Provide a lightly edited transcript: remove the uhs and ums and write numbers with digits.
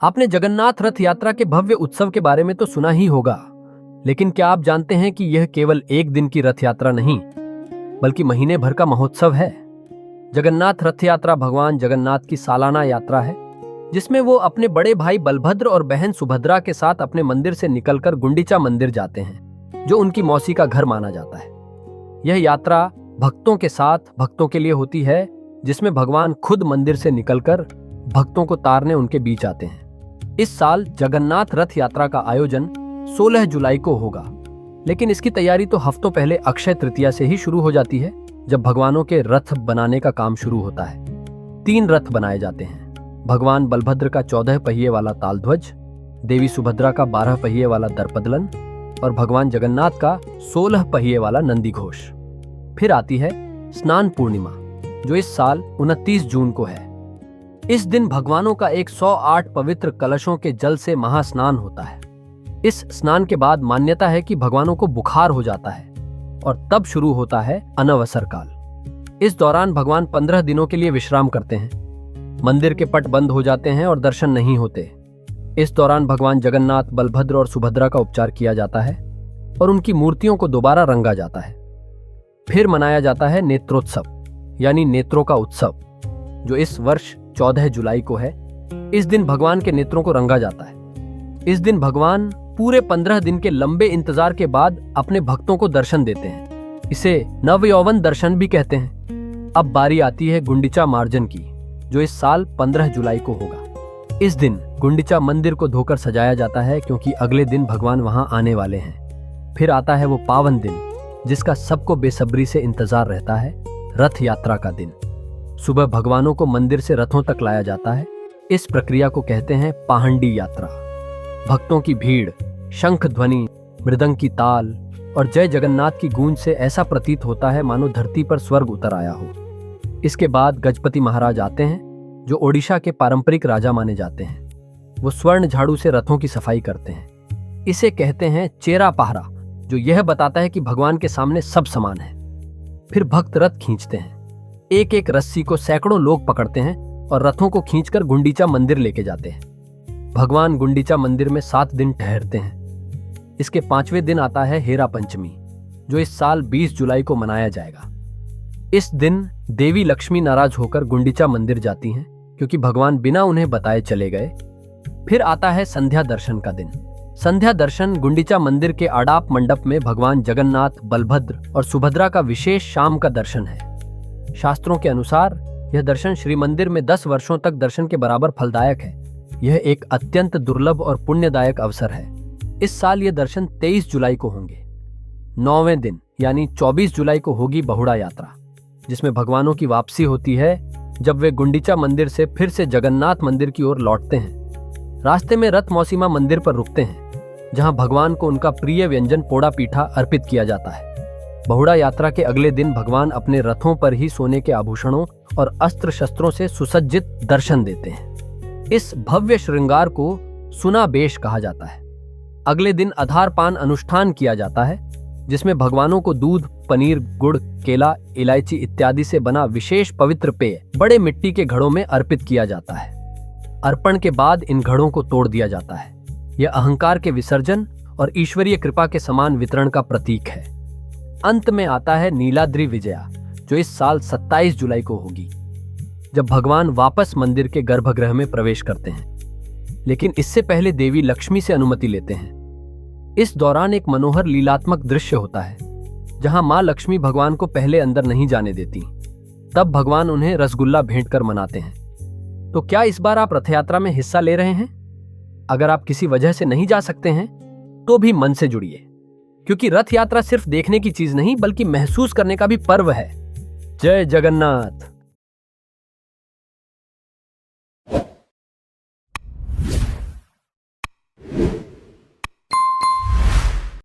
आपने जगन्नाथ रथ यात्रा के भव्य उत्सव के बारे में तो सुना ही होगा, लेकिन क्या आप जानते हैं कि यह केवल एक दिन की रथ यात्रा नहीं, बल्कि महीने भर का महोत्सव है। जगन्नाथ रथ यात्रा भगवान जगन्नाथ की सालाना यात्रा है, जिसमें वो अपने बड़े भाई बलभद्र और बहन सुभद्रा के साथ अपने मंदिर से निकलकर गुंडीचा मंदिर जाते हैं, जो उनकी मौसी का घर माना जाता है। यह यात्रा भक्तों के साथ भक्तों के लिए होती है, जिसमें भगवान खुद मंदिर से निकलकर भक्तों को तारने उनके बीच आते हैं। इस साल जगन्नाथ रथ यात्रा का आयोजन 16 जुलाई को होगा, लेकिन इसकी तैयारी तो हफ्तों पहले अक्षय तृतीया से ही शुरू हो जाती है, जब भगवानों के रथ बनाने का काम शुरू होता है। 3 रथ बनाए जाते हैं। भगवान बलभद्र का 14 पहिए वाला तालध्वज, देवी सुभद्रा का 12 पहिए वाला दर्पदलन और भगवान जगन्नाथ का 16 पहिए वाला नंदी घोष। फिर आती है स्नान पूर्णिमा, जो इस साल 29 जून को है। इस दिन भगवानों का 108 पवित्र कलशों के जल से महास्नान होता है। इस स्नान के बाद मान्यता है कि भगवानों को बुखार हो जाता है और तब शुरू होता है अनवसर काल। इस दौरान भगवान 15 दिनों के लिए विश्राम करते हैं। मंदिर के पट बंद हो जाते हैं और दर्शन नहीं होते। इस दौरान भगवान जगन्नाथ, बलभद्र और सुभद्रा का उपचार किया जाता है और उनकी मूर्तियों को दोबारा रंगा जाता है। फिर मनाया जाता है नेत्रोत्सव, यानी नेत्रों का उत्सव, जो इस वर्ष 14 जुलाई को है। इस दिन भगवान के नेत्रों को रंगा जाता है। इस दिन भगवान पूरे 15 दिन के लंबे इंतजार के बाद अपने भक्तों को दर्शन देते हैं। इसे नवयौवन दर्शन भी कहते हैं। अब बारी आती है गुंडीचा मार्जन की, जो इस साल 15 जुलाई को होगा। इस दिन गुंडीचा मंदिर को धोकर सजाया जाता है, क्योंकि अगले दिन भगवान वहां आने वाले हैं। फिर आता है वो पावन दिन, जिसका सबको बेसब्री से इंतजार रहता है, रथ यात्रा का दिन। सुबह भगवानों को मंदिर से रथों तक लाया जाता है। इस प्रक्रिया को कहते हैं पाहंडी यात्रा। भक्तों की भीड़, शंख ध्वनि, मृदंग की ताल और जय जगन्नाथ की गूंज से ऐसा प्रतीत होता है मानो धरती पर स्वर्ग उतर आया हो। इसके बाद गजपति महाराज आते हैं, जो ओडिशा के पारंपरिक राजा माने जाते हैं। वो स्वर्ण झाड़ू से रथों की सफाई करते हैं। इसे कहते हैं चेरा पहरा, जो यह बताता है कि भगवान के सामने सब समान है। फिर भक्त रथ खींचते हैं। एक एक रस्सी को सैकड़ों लोग पकड़ते हैं और रथों को खींचकर गुंडीचा मंदिर लेके जाते हैं। भगवान गुंडीचा मंदिर में 7 दिन ठहरते हैं। इसके 5वें दिन आता है हेरा पंचमी, जो इस साल 20 जुलाई को मनाया जाएगा। इस दिन देवी लक्ष्मी नाराज होकर गुंडीचा मंदिर जाती हैं, क्योंकि भगवान बिना उन्हें बताए चले गए। फिर आता है संध्या दर्शन का दिन। संध्या दर्शन गुंडीचा मंदिर के आडाप मंडप में भगवान जगन्नाथ, बलभद्र और सुभद्रा का विशेष शाम का दर्शन है। शास्त्रों के अनुसार यह दर्शन श्री मंदिर में 10 वर्षों तक दर्शन के बराबर फलदायक है। यह एक अत्यंत दुर्लभ और पुण्यदायक अवसर है। इस साल यह दर्शन 23 जुलाई को होंगे। 9वें दिन यानी 24 जुलाई को होगी बहुड़ा यात्रा, जिसमें भगवानों की वापसी होती है, जब वे गुंडीचा मंदिर से फिर से जगन्नाथ मंदिर की ओर लौटते हैं। रास्ते में रथ मौसीमा मंदिर पर रुकते हैं, जहां भगवान को उनका प्रिय व्यंजन पोड़ा पीठा अर्पित किया जाता है। बहुड़ा यात्रा के अगले दिन भगवान अपने रथों पर ही सोने के आभूषणों और अस्त्र शस्त्रों से सुसज्जित दर्शन देते हैं। इस भव्य श्रृंगार को सुनाबेश कहा जाता है। अगले दिन अधारपान अनुष्ठान किया जाता है, जिसमें भगवानों को दूध, पनीर, गुड़, केला, इलायची इत्यादि से बना विशेष पवित्र पेय बड़े मिट्टी के घड़ों में अर्पित किया जाता है। अर्पण के बाद इन घड़ों को तोड़ दिया जाता है। यह अहंकार के विसर्जन और ईश्वरीय कृपा के समान वितरण का प्रतीक है। अंत में आता है नीलाद्रि विजया, जो इस साल 27 जुलाई को होगी, जब भगवान वापस मंदिर के गर्भगृह में प्रवेश करते हैं। लेकिन इससे पहले देवी लक्ष्मी से अनुमति लेते हैं। इस दौरान एक मनोहर लीलात्मक दृश्य होता है, जहां मां लक्ष्मी भगवान को पहले अंदर नहीं जाने देती। तब भगवान उन्हें रसगुल्ला भेंट कर मनाते हैं। तो क्या इस बार आप रथ यात्रा में हिस्सा ले रहे हैं? अगर आप किसी वजह से नहीं जा सकते हैं, तो भी मन से जुड़िए, क्योंकि रथ यात्रा सिर्फ देखने की चीज नहीं, बल्कि महसूस करने का भी पर्व है। जय जगन्नाथ।